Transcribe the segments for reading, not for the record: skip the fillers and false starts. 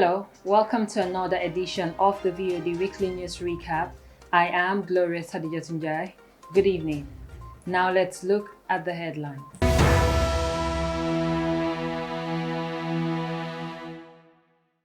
Hello, welcome to another edition of the VOD Weekly News Recap. I am Glorious Haddjatou Njie. Good evening. Now let's look at the headlines.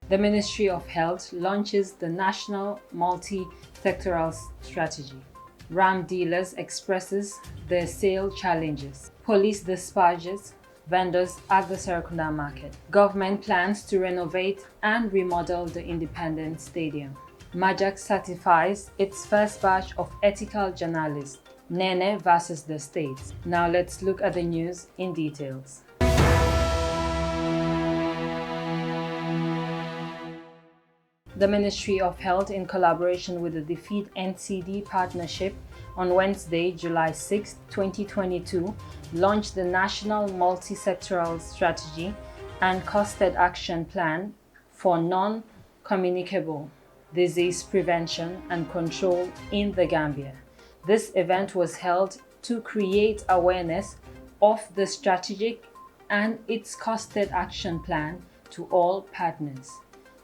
The Ministry of Health launches the National Multi-Sectoral Strategy. RAM dealers expresses their sale challenges. Police dispatches vendors at the Serekunda market. Government plans to renovate and remodel the Independence Stadium. Majak certifies its first batch of ethical journalists. Nene versus the states. Now let's look at the news in details. The Ministry of Health, in collaboration with the Defeat NCD Partnership, on Wednesday, July 6, 2022, launched the National Multi-Sectoral Strategy and Costed Action Plan for Non-Communicable Disease Prevention and Control in the Gambia. This event was held to create awareness of the strategic and its costed action plan to all partners,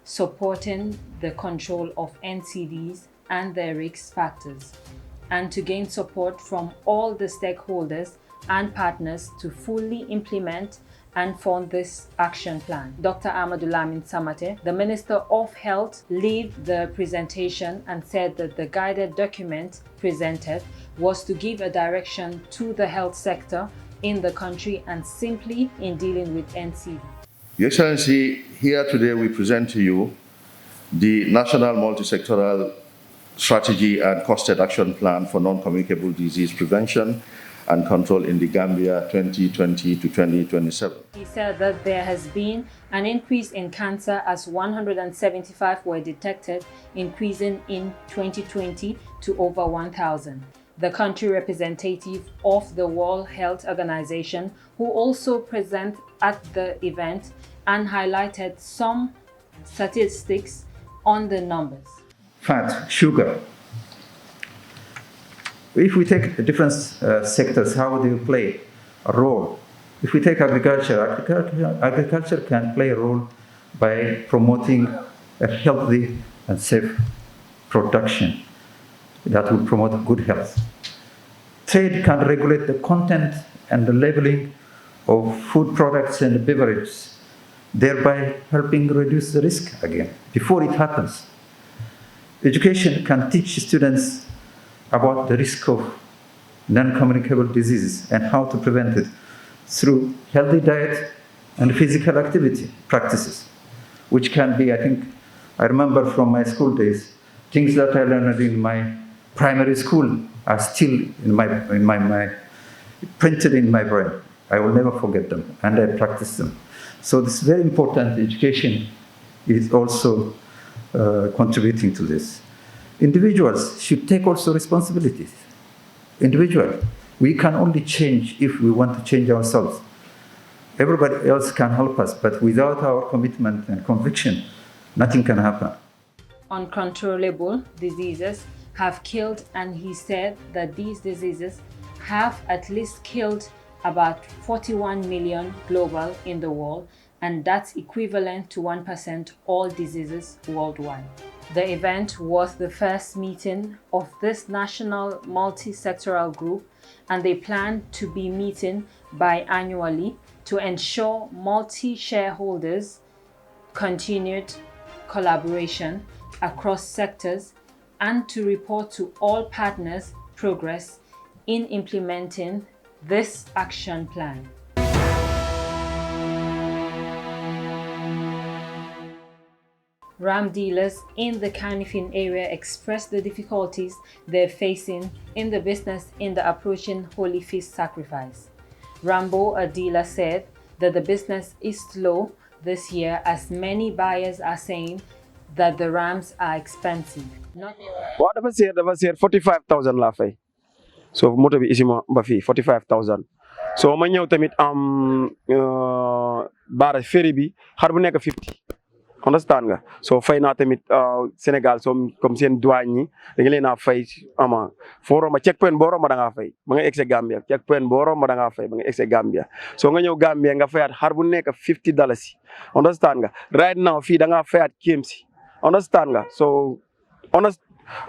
supporting the control of NCDs and their risk factors, and to gain support from all the stakeholders and partners to fully implement and fund this action plan. Dr. Amadou Lamin Samate, the Minister of Health, led the presentation and said that the guided document presented was to give a direction to the health sector in the country and simply in dealing with NCD. Your Excellency, here today we present to you the National Multi-Sectoral Strategy and Costed Action Plan for Non-Communicable Disease Prevention and Control in the Gambia 2020 to 2027. He said that there has been an increase in cancer as 175 were detected, increasing in 2020 to over 1,000. The country representative of the World Health Organization, who also present at the event and highlighted some statistics on the numbers. Fat, sugar. If we take different sectors, how do you play a role? If we take agriculture can play a role by promoting a healthy and safe production that will promote good health. Trade can regulate the content and the labeling of food products and beverages, thereby helping reduce the risk again, before it happens. Education can teach students about the risk of non-communicable diseases and how to prevent it through healthy diet and physical activity practices, which can be, I remember from my school days, things that I learned in my primary school are still in my printed in my brain. I will never forget them, and I practice them. So this is very important. Education is also contributing to this. Individuals should take also responsibilities. Individual, we can only change if we want to change ourselves. Everybody else can help us, but without our commitment and conviction, nothing can happen. Uncontrollable diseases have killed, and he said that these diseases have at least killed about 41 million global in the world, and that's equivalent to 1% all diseases worldwide. The event was the first meeting of this national multi-sectoral group, and they plan to be meeting biannually to ensure multi-shareholders continued collaboration across sectors and to report to all partners progress in implementing this action plan. Ram dealers in the Kanifing area expressed the difficulties they're facing in the business in the approaching Holy Feast sacrifice. Rambo, a dealer, said that the business is slow this year as many buyers are saying that the rams are expensive. What dafa seer 45,000 laa fay. So moto bi isima ba fi 45,000. So ma ñew tamit am bara ferry bi xar bu nekk 50. understand nga so fay naa tamit Sénégal comme seen douane ñi da nga leen a fay ama foo romba checkpoint boo romba da ngaa fay ba nga egg Gambia checkpoint boo romba da ngaa fay ba nga egg Gambia so nga ñëw Gambia nga fayaat xar bu nekk $50 understand nga right now fii da ngaa fayaat KMC understand nga so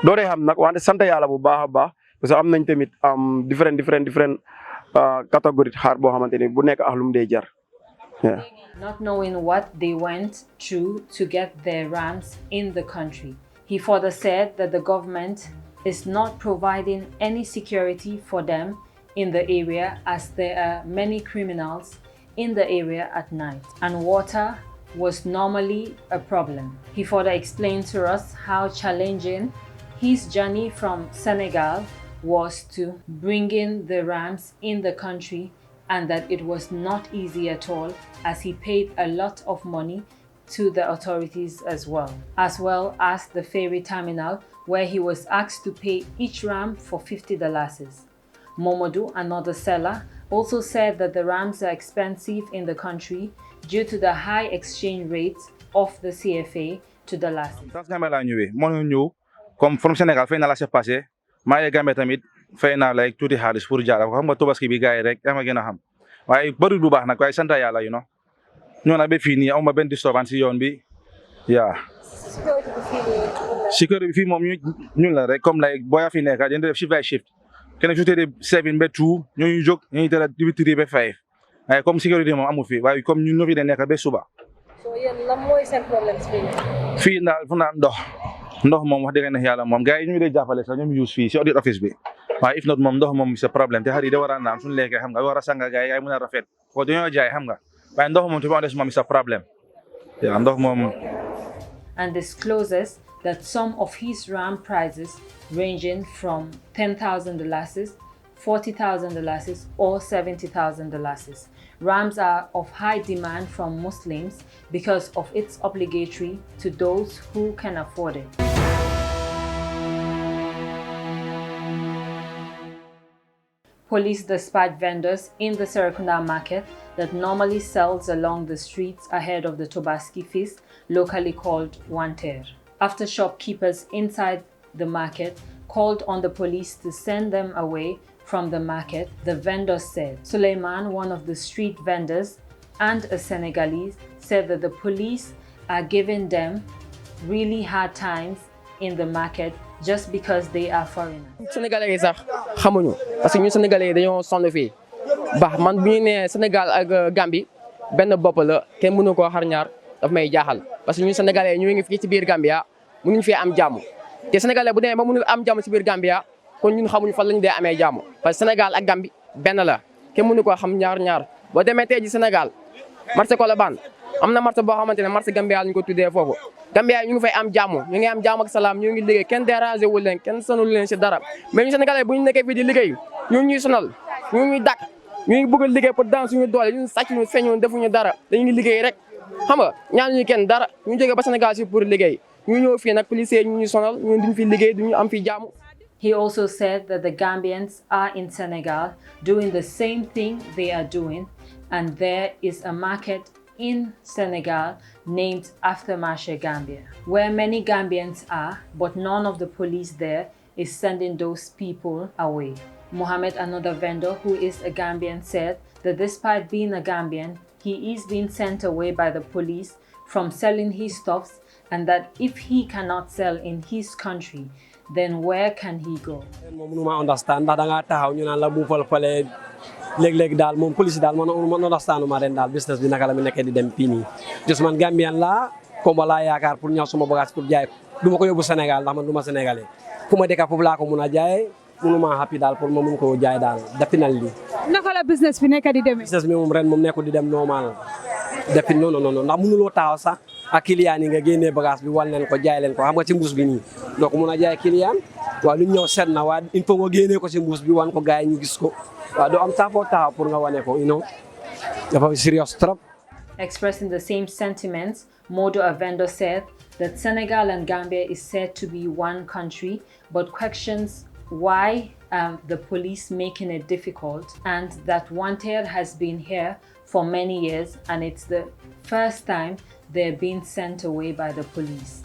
doo dee xam nag wante sant yàlla bu baax a baax parce que am nañ tamit different catégorie xar boo xamante ni bu nekk ak lu mu dee jar. Yeah. Not knowing what they went through to get their rams in the country. He further said that the government is not providing any security for them in the area as there are many criminals in the area at night and water was normally a problem. He further explained to us how challenging his journey from Senegal was to bring in the rams in the country and that it was not easy at all as he paid a lot of money to the authorities as well as the ferry terminal where he was asked to pay each ram for $50. Momodu, another seller, also said that the rams are expensive in the country due to the high exchange rates of the CFA to the lasses. Comme from Sénégal fay na la c'est passé maa ngi Gambie tamit fay naa like tuuti xaalis pour jaar xam nga tobaski bi gars yi rek yaa ma gën a xam waaye bëri bu baax nag waaye sant yàlla you know ñoo na ba fii nii aw ma benn disturbance si yoon bi yaa sécurité bi fii moom ñun la rek comme like booya fi nekk dañu def shift by shift kenn su tëddee 7 ba 2 ñooñu jóg ñooñu tëdd 3 ba 5 waaye comme sécurité moom amu fi waaye comme ñun ñoo fi de nekk ba suba. So yéen lan mooy seen problème fii daal fu naan ndox moom wax dëgg yàlla moom gars yi ñu ngi lay jàppale sax ñoom use fii si audit office bi waaye if not moom ndox moom c'est problème te xar yi da war a naan suñu lekkee xam nga war a sanga gars yi ay mën a rafet ko dañoo jaay xam nga waaye ndox moom to be honest moom c'est problème yaa ndox moom. And discloses that some of his ram prices ranging from $10,000, $40,000 or $70,000. Rams are of high demand from Muslims because of its obligatory to those who can afford it. Police dispatch vendors in the Serekunda market that normally sells along the streets ahead of the Tobaski feast, locally called Wanter. After shopkeepers inside the market called on the police to send them away from the market, the vendors said. Suleiman, one of the street vendors and a Senegalese, said that the police are giving them really hard times in the market just because they are foreigners. Sénégalais sax xamuñu parce que ñun Sénégalais dañoo sonn fii baax man bu ñu nee Sénégal ak Gambie benn bopp la kenn mënu koo xar ñaar daf may jaaxal parce que ñun Sénégalais ñu ngi fii ci biir Gambia mënuñ fee am jàmm te Sénégalais bu demee ba mënul am jàmm ci biir Gambia kon ñun xamuñu fan lañu dee amee jàmm parce que Sénégal ak Gambie benn la kenn mënu koo xam ñaar boo demee tey ji Sénégal marché Colobane am na marché boo xamante ne marché Gambia lañu ko tuddee foofu Gambia ñu ngi fay am jàmm ñu ngi am jàmm ak salaam ñu ngi liggéey kenn dérangé wul leen kenn sonul leen si dara mais ñu Sénégalais bu ñu nekkee fii di liggéey ñu ñuy sonal ñu ñuy dàq ñu ngi bëgg a liggéey pour dans suñu doole ñu sàcc ñu feeñu defuñu dara dañuy liggéey rek xam nga ñaan ñu kenn dara ñu jógee ba Sénégal si pour liggéey ñu ñëw fii nag policier ñu ñuy sonal ñu duñ fi liggéey duñu am fi jàmm. He also said that the Gambians are in Senegal doing the same thing they are doing, and there is a market in Senegal named after Marche Gambia, where many Gambians are, but none of the police there is sending those people away. Mohammed, another vendor who is a Gambian, said that despite being a Gambian, he is being sent away by the police from selling his stuffs, and that if he cannot sell in his country, then where can he go? I understand that nga taxaw ñu naan la bu fal fale leg dal mom police dal man understand ma ren dal business bi naka la mi nekk di dem pini just man Gambian la ko wala yaakar pour ñaw suma bagage pour jaay duma ko yóbbu Sénégal ndax man duma sénégalais kuma deka fofu la ko mëna jaay mënuma happy dal pour ma mën ko jaay dal definal li naka la business bi nekk di demé business bi mom ren mom nekku di dem normal depuis non ndax mënulo taxaw sax ak client yi nga génnee bagage bi wal leen ko jaay leen ko xam nga ci mbuus bi nii donc mun a jaay client waaw lu ñëw set na waa il faut nga génnee ko ci mbuus bi wan ko gars yi ñu gis ko waaw doo am taafoo taxaw pour nga wane ko dafa serious trop. Expressing the same sentiments, Modo, a vendor, said that Senegal and Gambia is said to be one country, but questions why the police making it difficult, and that Wanted has been here for many years and it's the first time they're being sent away by the police.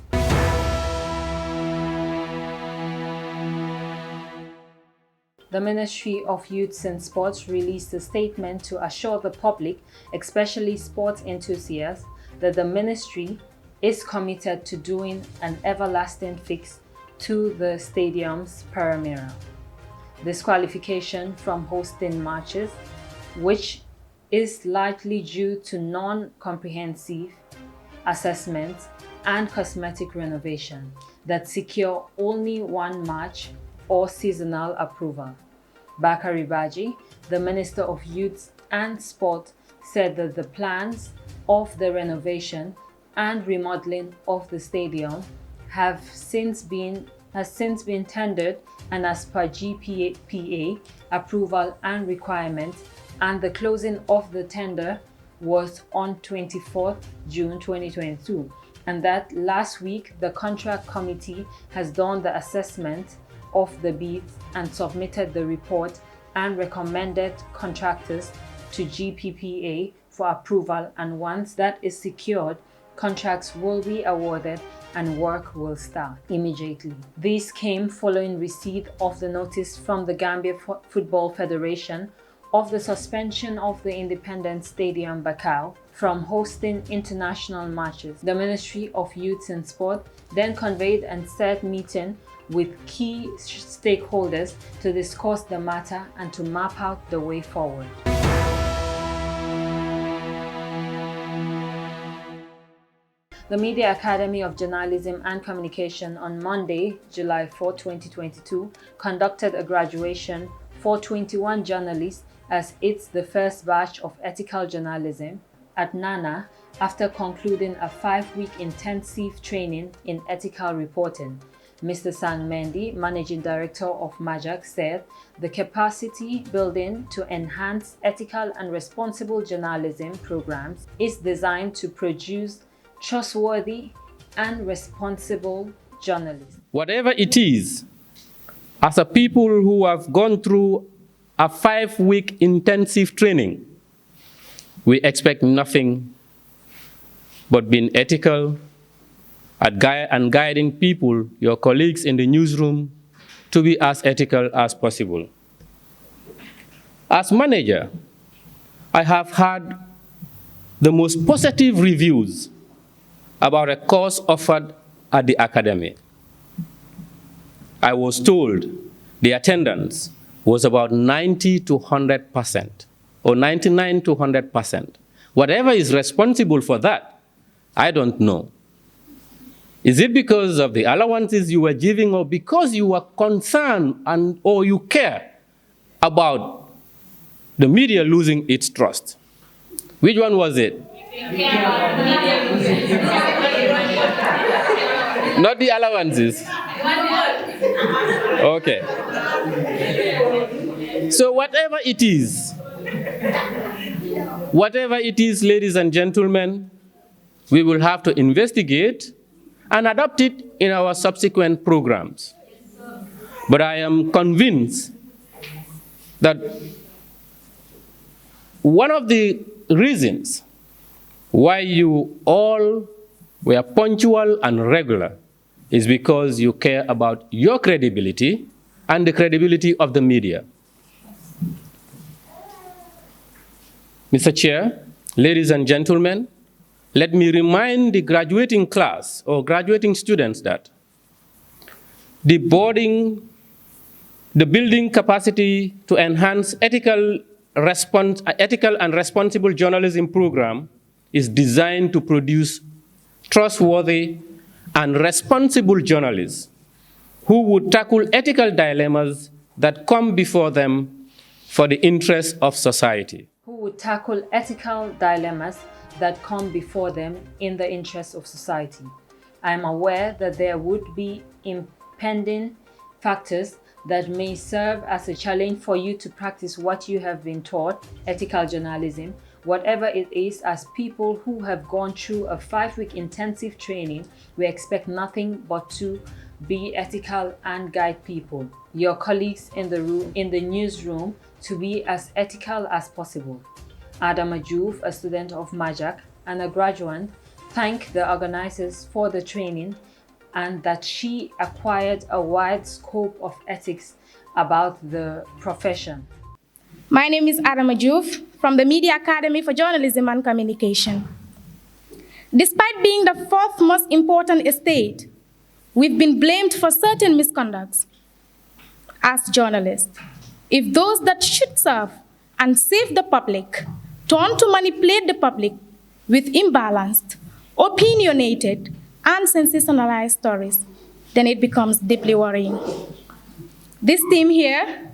The Ministry of Youth and Sports released a statement to assure the public, especially sports enthusiasts, that the ministry is committed to doing an everlasting fix to the stadium's perimeter. Disqualification from hosting matches, which is likely due to non-comprehensive assessments and cosmetic renovation that secure only one match or seasonal approval. Bakari Baji, the Minister of Youth and Sport, said that the plans of the renovation and remodeling of the stadium has since been tendered, and as per GPA approval and requirements, and the closing of the tender was on 24th June 2022, and that last week the contract committee has done the assessment of the bids and submitted the report and recommended contractors to GPPA for approval, and once that is secured, contracts will be awarded and work will start immediately. This came following receipt of the notice from the Gambia Football Federation of the suspension of the Independent Stadium Bakau from hosting international matches. The Ministry of Youth and Sport then convened a set meeting with key stakeholders to discuss the matter and to map out the way forward. The Media Academy of Journalism and Communication on Monday, July 4, 2022, conducted a graduation for 21 journalists as it's the first batch of ethical journalism at NANA after concluding a 5-week intensive training in ethical reporting. Mr. Sang Mendy, Managing Director of MAJAC, said the capacity building to enhance ethical and responsible journalism programs is designed to produce trustworthy and responsible journalists. Whatever it is, as a people who have gone through a 5-week intensive training, we expect nothing but being ethical and guiding people, your colleagues in the newsroom, to be as ethical as possible. As manager, I have had the most positive reviews about a course offered at the academy. I was told the attendance was about 90 to 100%, or 99 to 100%. Whatever is responsible for that, I don't know. Is it because of the allowances you were giving, or because you were concerned or you care about the media losing its trust? Which one was it? Not the allowances. Okay. So whatever it is, ladies and gentlemen, we will have to investigate and adopt it in our subsequent programs. But I am convinced that one of the reasons why you all were punctual and regular is because you care about your credibility and the credibility of the media. Mr. Chair, ladies and gentlemen, let me remind the graduating class or graduating students that the building capacity to enhance ethical and responsible journalism program is designed to produce trustworthy and responsible journalists who would tackle ethical dilemmas that come before them for the interest of society. Who would tackle ethical dilemmas that come before them in the interest of society. I am aware that there would be impending factors that may serve as a challenge for you to practice what you have been taught, ethical journalism, whatever it is. As people who have gone through a 5-week intensive training, we expect nothing but to be ethical and guide people, your colleagues in the newsroom, to be as ethical as possible. Adama Juve, a student of MAJAC and a graduate, thanked the organizers for the training and that she acquired a wide scope of ethics about the profession. My name is Adama Diouf from the Media Academy for Journalism and Communication. Despite being the fourth most important estate, we've been blamed for certain misconducts. As journalists, if those that should serve and save the public turn to manipulate the public with imbalanced, opinionated, and sensationalized stories, then it becomes deeply worrying. This team here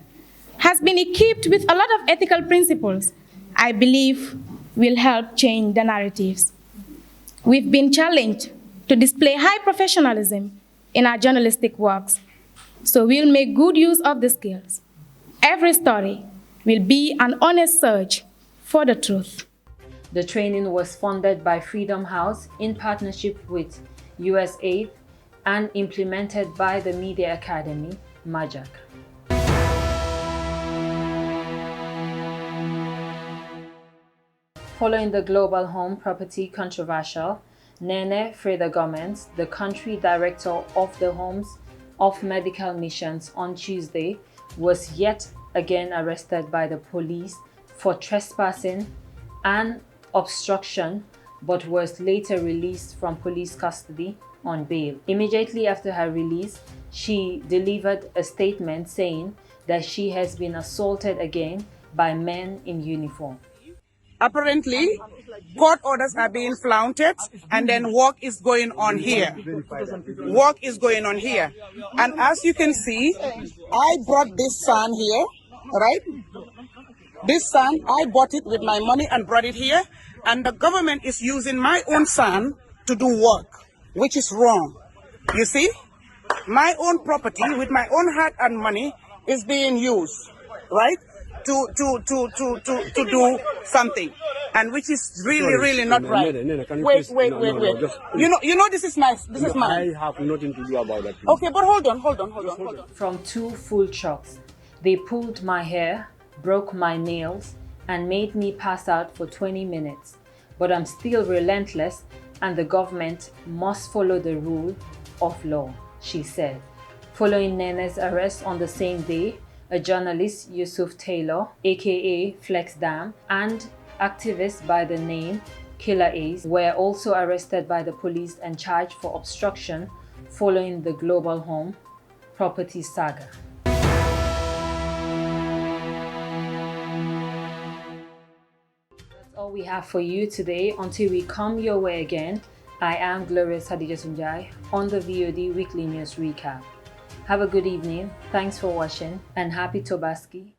has been equipped with a lot of ethical principles I believe will help change the narratives. We've been challenged to display high professionalism in our journalistic works, so we'll make good use of the skills. Every story will be an honest search for the truth. The training was funded by Freedom House in partnership with USAID and implemented by the Media Academy, MAJAC. Following the global home property controversial, Nene Freda Gomez, the country director of the Homes of Medical Missions on Tuesday, was yet again arrested by the police for trespassing and obstruction, but was later released from police custody on bail. Immediately after her release, she delivered a statement saying that she has been assaulted again by men in uniform. Apparently, court orders are being flaunted and then work is going on here. Work is going on here. And as you can see, I brought this sand here, right? This sand, I bought it with my money and brought it here. And the government is using my own sand to do work, which is wrong. You see? My own property with my own heart and money is being used, right? To do something, and which is really not right. Wait. You know this is mine. I have nothing to do about that. Okay, but hold on. From 2 full trucks, they pulled my hair, broke my nails, and made me pass out for 20 minutes. But I'm still relentless, and the government must follow the rule of law, she said. Following Nene's arrest on the same day, a journalist, Yusuf Taylor, aka Flex Dam, and activists by the name Killer Ace were also arrested by the police and charged for obstruction following the global home property saga. That's all we have for you today. Until we come your way again, I am Glorious Haddjatou Njie on the VOD Weekly News Recap. Have a good evening, thanks for watching, and happy Tobaski.